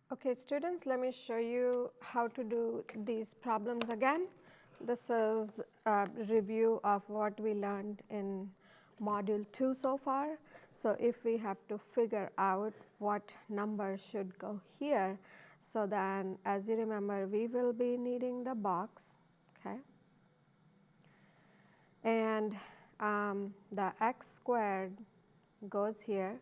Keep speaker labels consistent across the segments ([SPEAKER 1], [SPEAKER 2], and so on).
[SPEAKER 1] Okay, students, let me show you how to do these problems again. This is a review of what we learned in module 2 so far. So, if we have to figure out what number should go here, so then as you remember, we will be needing the box, okay, and the x squared goes here,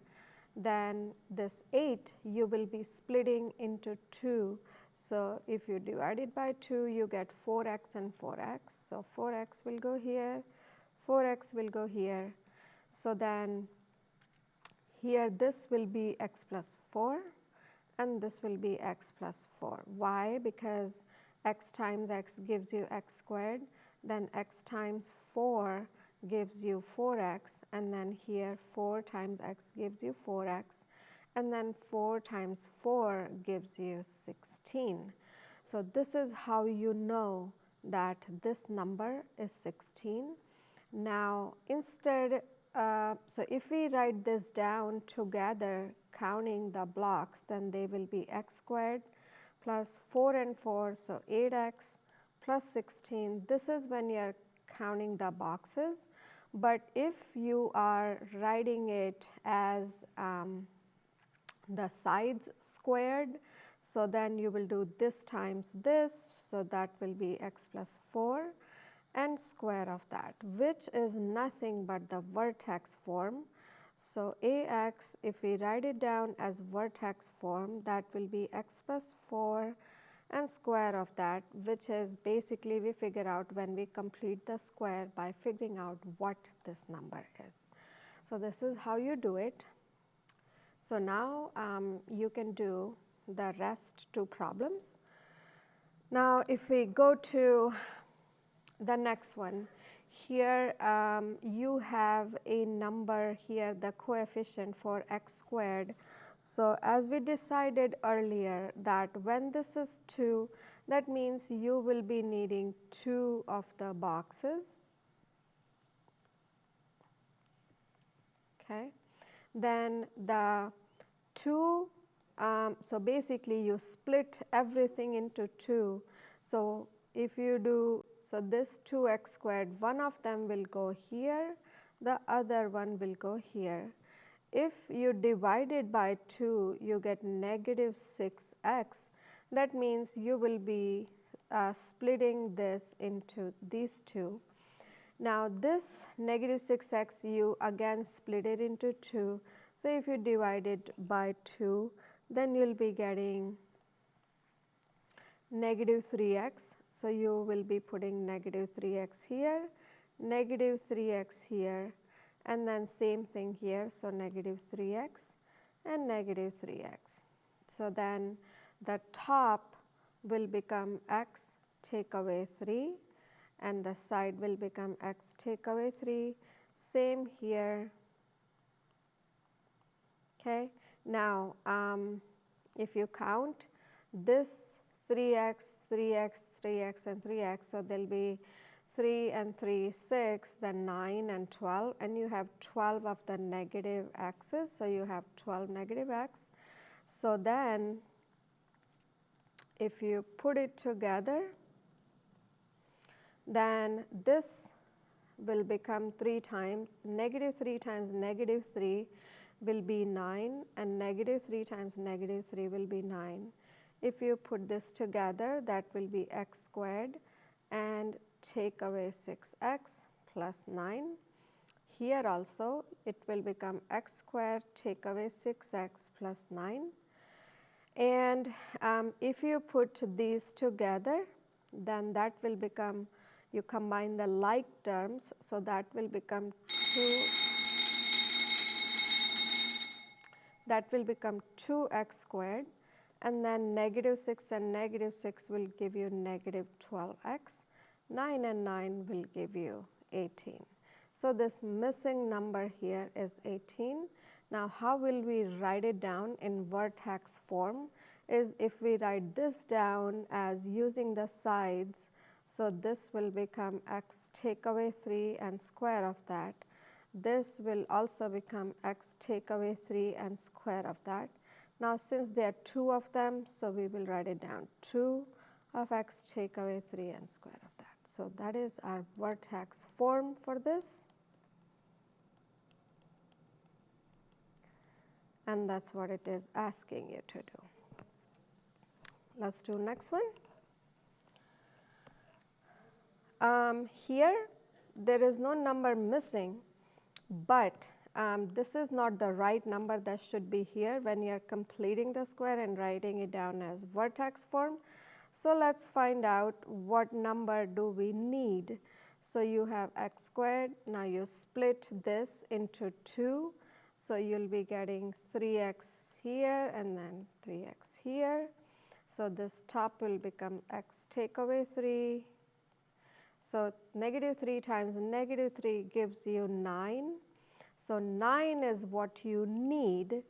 [SPEAKER 1] then this 8 you will be splitting into 2. So, if you divide it by 2 you get 4x and 4x. So, 4x will go here, 4x will go here. So, then here this will be x plus 4 and this will be x plus 4. Why? Because x times x gives you x squared, then x times 4 gives you 4x, and then here 4 times x gives you 4x, and then 4 times 4 gives you 16. So, this is how you know that this number is 16. Now, instead, so if we write this down together counting the blocks, then they will be x squared plus 4 and 4, so 8x plus 16. This is when you are counting the boxes, but if you are writing it as the sides squared, so then you will do this times this, so that will be x plus 4 and square of that, which is nothing but the vertex form. So, Ax, if we write it down as vertex form, that will be x plus 4 and square of that, which is basically we figure out when we complete the square by figuring out what this number is. So, this is how you do it. So, now you can do the rest two problems. Now, if we go to the next one, here you have a number here, the coefficient for x squared. So, as we decided earlier that when this is 2, that means you will be needing 2 of the boxes. Okay. Then the 2, so basically you split everything into 2. So, if you do, so this 2x squared, one of them will go here, the other one will go here. If you divide it by 2, you get negative 6x. That means you will be splitting this into these two. Now, this negative 6x you again split it into 2. So, if you divide it by 2, then you will be getting negative 3x. So, you will be putting negative 3x here, negative 3x here, and then same thing here. So, negative 3x and negative 3x. So, then the top will become x take away 3, and the side will become x take away 3. Same here. Okay. Now, if you count this 3x, 3x, 3x and 3x, so there will be 3 and 3, 6, then 9 and 12, and you have 12 of the negative x's. So, you have 12 negative x. So, then if you put it together, then this will become 3 times negative 3 times negative 3 will be 9, and negative 3 times negative 3 will be 9. If you put this together, that will be x squared and take away 6x plus 9. Here also it will become x squared take away 6x plus 9. And if you put these together, then that will become, you combine the like terms, so that will become 2, that will become 2x squared, and then negative 6 and negative 6 will give you negative 12x, 9 and 9 will give you 18. So, this missing number here is 18. Now, how will we write it down in vertex form is if we write this down as using the sides. So, this will become x take away 3 and square of that. This will also become x take away 3 and square of that. Now since there are 2 of them, so we will write it down 2 of x take away 3n square of that. So that is our vertex form for this, and that's what it is asking you to do. Let's do next one. Here there is no number missing, but this is not the right number that should be here when you are completing the square and writing it down as vertex form. So let's find out what number do we need. So you have x squared, now you split this into 2, so you'll be getting 3x here and then 3x here. So this top will become x take away 3. So negative 3 times negative 3 gives you 9. So 9 is what you need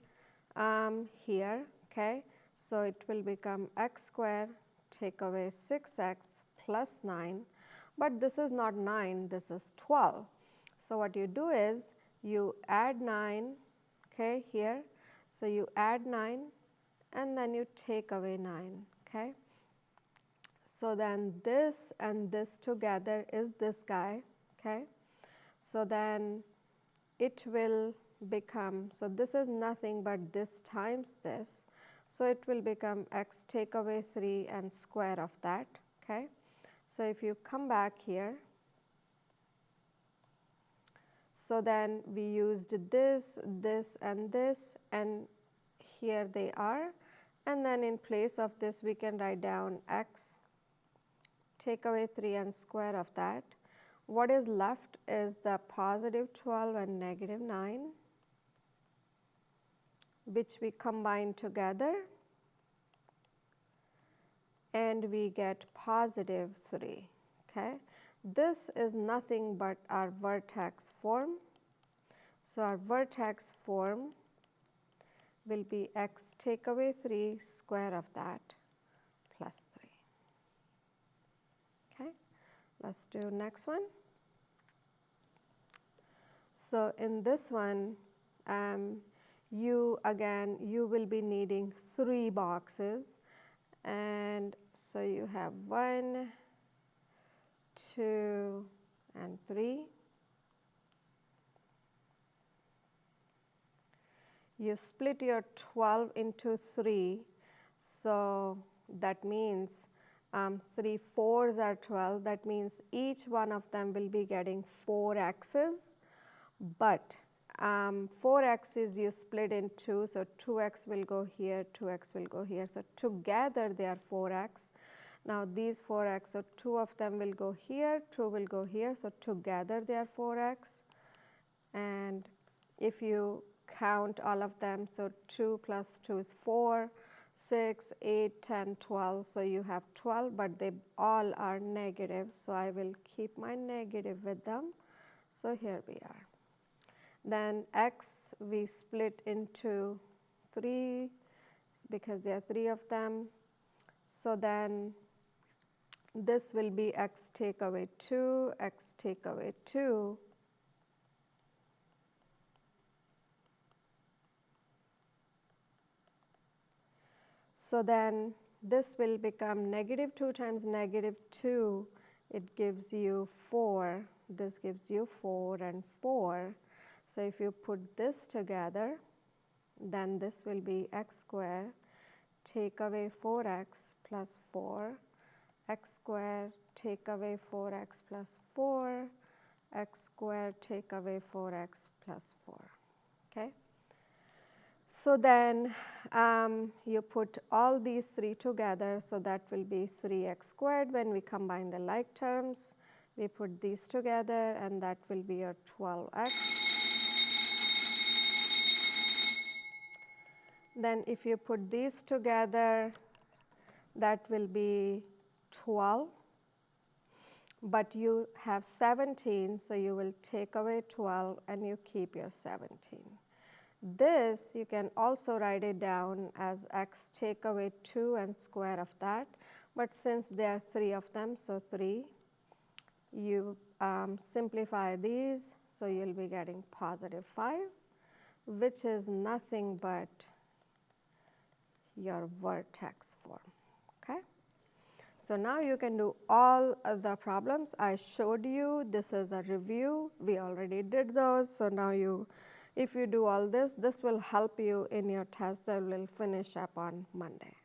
[SPEAKER 1] here, okay. So it will become x square take away 6x plus 9, but this is not 9, this is 12. So what you do is you add 9, okay, here. So you add 9 and then you take away 9, okay. So then this and this together is this guy, okay. So then it will become, so this is nothing but this times this. So it will become x take away 3 and square of that, okay. So if you come back here, so then we used this, this and this, and here they are, and then in place of this we can write down x take away 3 and square of that. What is left is the positive 12 and negative 9, which we combine together and we get positive 3, okay. This is nothing but our vertex form. So our vertex form will be x take away 3 square of that plus 3, okay. Let's do next one. So in this one, you will be needing 3 boxes, and so you have 1, 2 and 3. You split your 12 into 3, so that means 3 4s are 12. That means each one of them will be getting 4 x's, but 4 x's you split in 2, so 2x will go here, 2x will go here. So together they are 4x. Now these 4x, so 2 of them will go here, 2 will go here, so together they are 4x. And if you count all of them, so 2 plus 2 is 4, 6, 8, 10, 12. So you have 12, but they all are negative, so I will keep my negative with them. So here we are. Then x we split into 3 because there are 3 of them. So then this will be x take away 2, x take away 2. So then this will become negative 2 times negative 2, it gives you 4, this gives you 4 and 4. So if you put this together, then this will be x square take away 4x plus 4, x square take away 4x plus 4, x square take away 4x plus 4, okay. So then you put all these 3 together, so that will be 3x squared. When we combine the like terms, we put these together and that will be your 12x. Then if you put these together, that will be 12, but you have 17, so you will take away 12 and you keep your 17. This you can also write it down as x take away 2 and square of that, but since there are 3 of them, so 3, you simplify these, so you will be getting positive 5, which is nothing but your vertex form. Okay. So now you can do all the problems I showed you. This is a review. We already did those. So now if you do all this, this will help you in your test that will finish up on Monday.